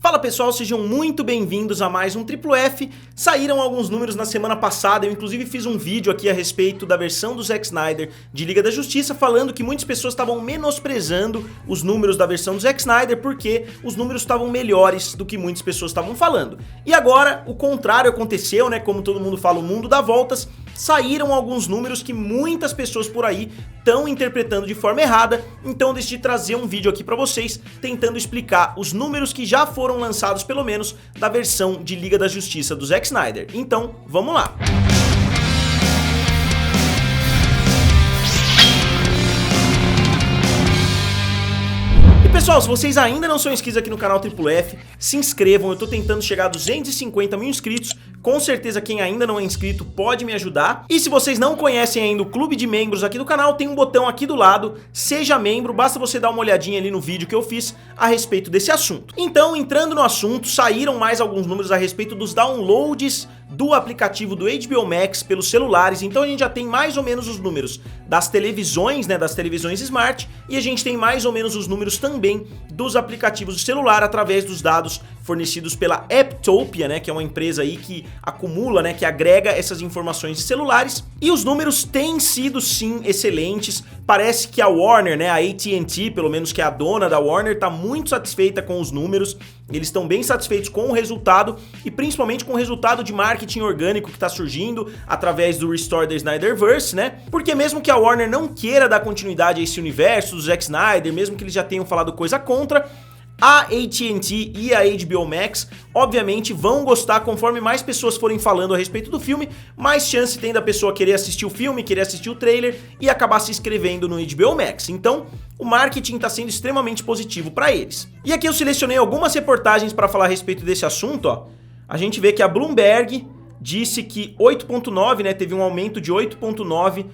Fala pessoal, sejam muito bem-vindos a mais um Triplo F. Saíram alguns números na semana passada, eu inclusive fiz um vídeo aqui a respeito da versão do Zack Snyder de Liga da Justiça, falando que muitas pessoas estavam menosprezando os números da versão do Zack Snyder porque os números estavam melhores do que muitas pessoas estavam falando. E agora o contrário aconteceu, né? Como todo mundo fala, o mundo dá voltas. Saíram alguns números que muitas pessoas por aí estão interpretando de forma errada, então eu decidi trazer um vídeo aqui pra vocês tentando explicar os números que já foram lançados, pelo menos, da versão de Liga da Justiça do Zack Snyder. Então, vamos lá! Pessoal, se vocês ainda não são inscritos aqui no canal Triplo F, se inscrevam, eu tô tentando chegar a 250 mil inscritos, com certeza quem ainda não é inscrito pode me ajudar. E se vocês não conhecem ainda o clube de membros aqui do canal, tem um botão aqui do lado, seja membro, basta você dar uma olhadinha ali no vídeo que eu fiz a respeito desse assunto. Então, entrando no assunto, saíram mais alguns números a respeito dos downloads do aplicativo do HBO Max pelos celulares, então a gente já tem mais ou menos os números das televisões, né, das televisões Smart, e a gente tem mais ou menos os números também dos aplicativos do celular através dos dados fornecidos pela Apptopia, né, que é uma empresa aí que acumula, né, que agrega essas informações de celulares, e os números têm sido sim excelentes. Parece que a Warner, né, a AT&T, pelo menos que é a dona da Warner, tá muito satisfeita com os números, eles estão bem satisfeitos com o resultado e principalmente com o resultado de marketing orgânico que tá surgindo através do Restore the Snyderverse, né, porque mesmo que a Warner não queira dar continuidade a esse universo do Zack Snyder, mesmo que eles já tenham falado coisa contra, a AT&T e a HBO Max obviamente vão gostar. Conforme mais pessoas forem falando a respeito do filme, mais chance tem da pessoa querer assistir o filme, querer assistir o trailer e acabar se inscrevendo no HBO Max. Então, o marketing está sendo extremamente positivo para eles. E aqui eu selecionei algumas reportagens para falar a respeito desse assunto, ó. A gente vê que a Bloomberg disse que 8.9, né, teve um aumento de 8.9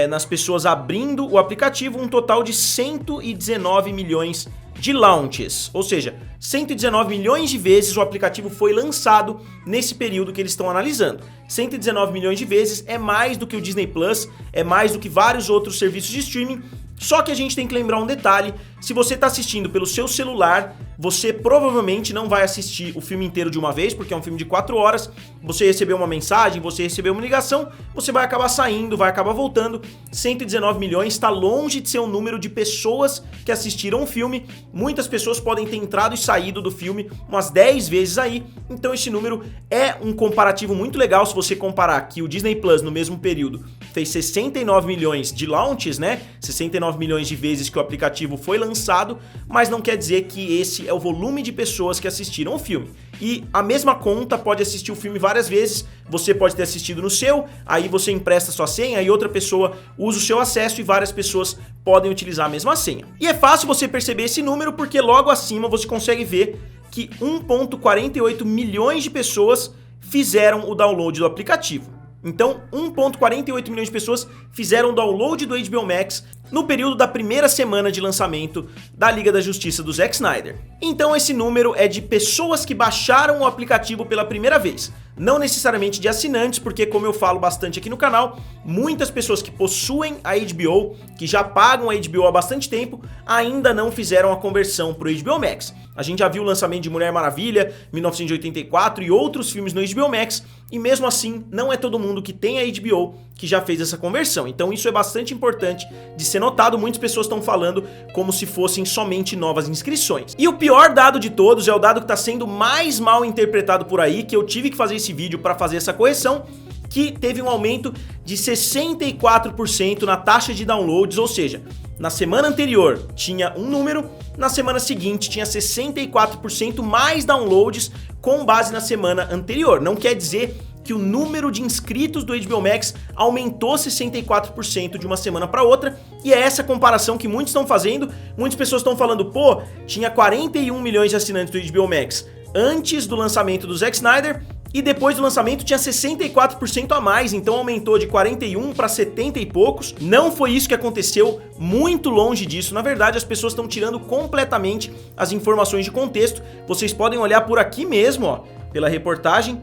nas pessoas abrindo o aplicativo, um total de 119 milhões de launches, ou seja, 119 milhões de vezes o aplicativo foi lançado nesse período que eles estão analisando. 119 milhões de vezes é mais do que o Disney Plus, é mais do que vários outros serviços de streaming. Só que a gente tem que lembrar um detalhe: se você está assistindo pelo seu celular, você provavelmente não vai assistir o filme inteiro de uma vez, porque é um filme de 4 horas, você recebeu uma mensagem, você recebeu uma ligação, você vai acabar saindo, vai acabar voltando. 119 milhões está longe de ser um número de pessoas que assistiram o filme. Muitas pessoas podem ter entrado e saído do filme umas 10 vezes aí, então esse número é um comparativo muito legal. Se você comparar que o Disney Plus no mesmo período fez 69 milhões de launches, né, 69 milhões de vezes que o aplicativo foi lançado, mas não quer dizer que esse é o volume de pessoas que assistiram o filme. E a mesma conta pode assistir o filme várias vezes, você pode ter assistido no seu, aí você empresta sua senha e outra pessoa usa o seu acesso e várias pessoas podem utilizar a mesma senha. E é fácil você perceber esse número porque logo acima você consegue ver que 1.48 milhões de pessoas fizeram o download do aplicativo. Então, 1.48 milhões de pessoas fizeram o download do HBO Max no período da primeira semana de lançamento da Liga da Justiça do Zack Snyder. Então esse número é de pessoas que baixaram o aplicativo pela primeira vez, não necessariamente de assinantes, porque como eu falo bastante aqui no canal, muitas pessoas que possuem a HBO, que já pagam a HBO há bastante tempo, ainda não fizeram a conversão para o HBO Max. A gente já viu o lançamento de Mulher Maravilha, 1984 e outros filmes no HBO Max, e mesmo assim não é todo mundo que tem a HBO que já fez essa conversão. Então isso é bastante importante de ser notado. Muitas pessoas estão falando como se fossem somente novas inscrições. E o pior dado de todos é o dado que está sendo mais mal interpretado por aí, que eu tive que fazer esse vídeo para fazer essa correção, que teve um aumento de 64% na taxa de downloads, ou seja, na semana anterior tinha um número, na semana seguinte tinha 64% mais downloads com base na semana anterior. Não quer dizer que o número de inscritos do HBO Max aumentou 64% de uma semana para outra, e é essa comparação que muitos estão fazendo. Muitas pessoas estão falando, pô, tinha 41 milhões de assinantes do HBO Max antes do lançamento do Zack Snyder, e depois do lançamento tinha 64% a mais, então aumentou de 41 para 70 e poucos. Não foi isso que aconteceu, muito longe disso. Na verdade, as pessoas estão tirando completamente as informações de contexto. Vocês podem olhar por aqui mesmo, ó, pela reportagem,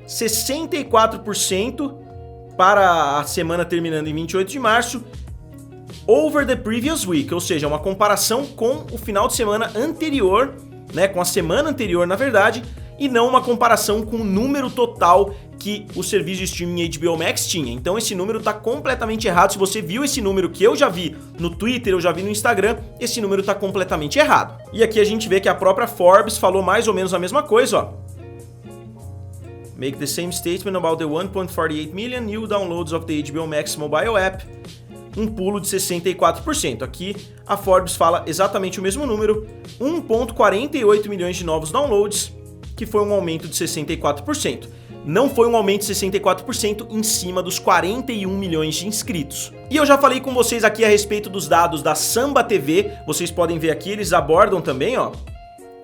64% para a semana terminando em 28 de março, over the previous week, ou seja, uma comparação com o final de semana anterior né, com a semana anterior, na verdade, e não uma comparação com o número total que o serviço de streaming HBO Max tinha. Então esse número tá completamente errado. Se você viu esse número que eu já vi no Twitter, eu já vi no Instagram, esse número tá completamente errado. E aqui a gente vê que a própria Forbes falou mais ou menos a mesma coisa, ó. Make the same statement about the 1.48 million new downloads of the HBO Max mobile app. Um pulo de 64%. Aqui a Forbes fala exatamente o mesmo número, 1.48 milhões de novos downloads, que foi um aumento de 64%. Não foi um aumento de 64% em cima dos 41 milhões de inscritos. E eu já falei com vocês aqui a respeito dos dados da Samba TV, vocês podem ver aqui, eles abordam também, ó.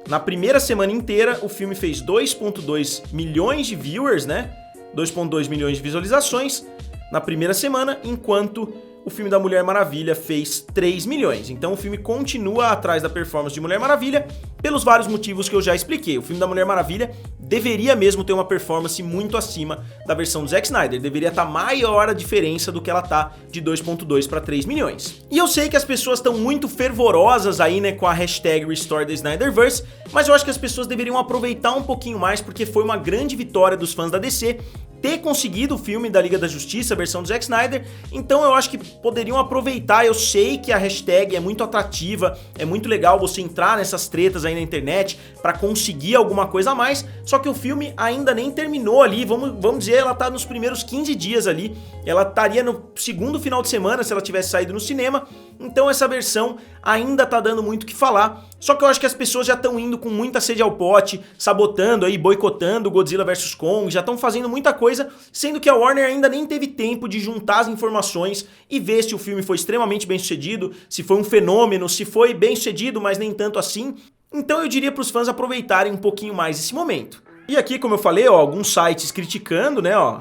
Na primeira semana inteira, o filme fez 2.2 milhões de viewers, né? 2.2 milhões de visualizações na primeira semana, enquanto o filme da Mulher Maravilha fez 3 milhões. Então o filme continua atrás da performance de Mulher Maravilha pelos vários motivos que eu já expliquei. O filme da Mulher Maravilha deveria mesmo ter uma performance muito acima da versão do Zack Snyder. Deveria estar maior a diferença do que ela tá de 2.2 para 3 milhões. E eu sei que as pessoas estão muito fervorosas aí, né, com a hashtag Restore the Snyderverse, mas eu acho que as pessoas deveriam aproveitar um pouquinho mais, porque foi uma grande vitória dos fãs da DC ter conseguido o filme da Liga da Justiça, a versão do Zack Snyder, então eu acho que poderiam aproveitar. Eu sei que a hashtag é muito atrativa, é muito legal você entrar nessas tretas aí na internet pra conseguir alguma coisa a mais, só que o filme ainda nem terminou ali, vamos dizer, ela tá nos primeiros 15 dias ali, ela estaria no segundo final de semana se ela tivesse saído no cinema, então essa versão ainda tá dando muito o que falar, só que eu acho que as pessoas já estão indo com muita sede ao pote, sabotando aí, boicotando o Godzilla vs Kong, já estão fazendo muita coisa, sendo que a Warner ainda nem teve tempo de juntar as informações e ver se o filme foi extremamente bem sucedido, se foi um fenômeno, se foi bem sucedido, mas nem tanto assim. Então eu diria para os fãs aproveitarem um pouquinho mais esse momento. E aqui, como eu falei, ó, alguns sites criticando, né, ó,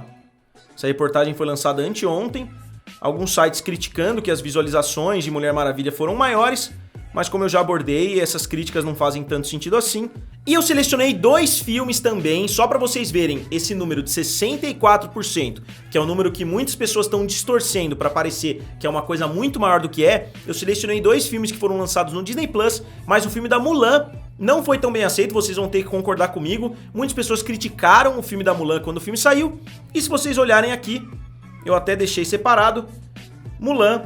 essa reportagem foi lançada anteontem, alguns sites criticando que as visualizações de Mulher Maravilha foram maiores, mas como eu já abordei, essas críticas não fazem tanto sentido assim. E eu selecionei 2 filmes também, só pra vocês verem esse número de 64%, que é um número que muitas pessoas estão distorcendo pra parecer que é uma coisa muito maior do que é. Eu selecionei 2 filmes que foram lançados no Disney Plus, mas o filme da Mulan não foi tão bem aceito, vocês vão ter que concordar comigo. Muitas pessoas criticaram o filme da Mulan quando o filme saiu, e se vocês olharem aqui, eu até deixei separado, Mulan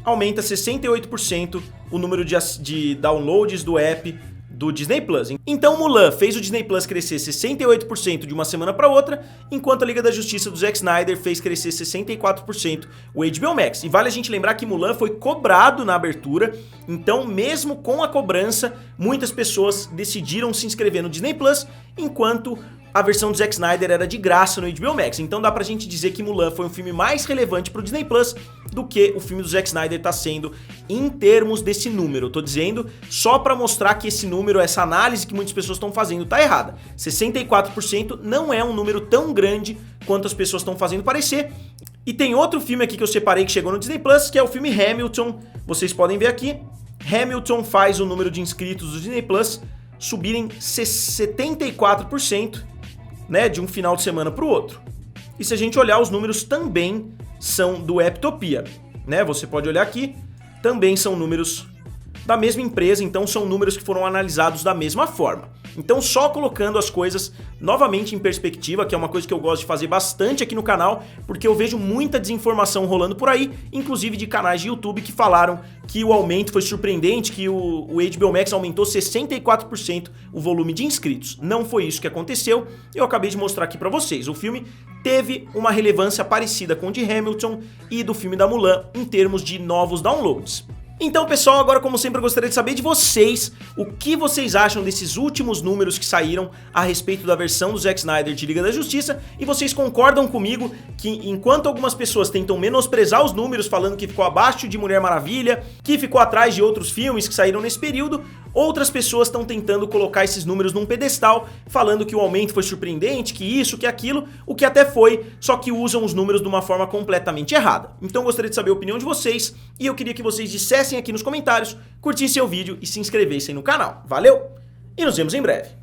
aumenta 68% o número de downloads do app do Disney Plus. Então Mulan fez o Disney Plus crescer 68% de uma semana para outra, enquanto a Liga da Justiça do Zack Snyder fez crescer 64% o HBO Max. E vale a gente lembrar que Mulan foi cobrado na abertura, então mesmo com a cobrança, muitas pessoas decidiram se inscrever no Disney Plus, enquanto a versão do Zack Snyder era de graça no HBO Max. Então dá pra gente dizer que Mulan foi um filme mais relevante pro Disney Plus do que o filme do Zack Snyder tá sendo em termos desse número. Eu tô dizendo só pra mostrar que esse número, essa análise que muitas pessoas estão fazendo tá errada. 64% não é um número tão grande quanto as pessoas estão fazendo parecer. E tem outro filme aqui que eu separei que chegou no Disney Plus, que é o filme Hamilton. Vocês podem ver aqui. Hamilton faz o número de inscritos do Disney Plus subirem 74%. Né, de um final de semana para o outro. E se a gente olhar, os números também são do Eptopia, né? Você pode olhar aqui, também são números da mesma empresa, então são números que foram analisados da mesma forma. Então só colocando as coisas novamente em perspectiva, que é uma coisa que eu gosto de fazer bastante aqui no canal, porque eu vejo muita desinformação rolando por aí, inclusive de canais de YouTube que falaram que o aumento foi surpreendente, que o HBO Max aumentou 64% o volume de inscritos. Não foi isso que aconteceu, eu acabei de mostrar aqui pra vocês. O filme teve uma relevância parecida com o de Hamilton e do filme da Mulan em termos de novos downloads. Então, pessoal, agora como sempre eu gostaria de saber de vocês o que vocês acham desses últimos números que saíram a respeito da versão do Zack Snyder de Liga da Justiça, e vocês concordam comigo que enquanto algumas pessoas tentam menosprezar os números falando que ficou abaixo de Mulher Maravilha, que ficou atrás de outros filmes que saíram nesse período, outras pessoas estão tentando colocar esses números num pedestal, falando que o aumento foi surpreendente, que isso, que aquilo, o que até foi, só que usam os números de uma forma completamente errada. Então eu gostaria de saber a opinião de vocês, e eu queria que vocês dissessem aqui nos comentários, curtissem o vídeo e se inscrevessem no canal. Valeu! E nos vemos em breve.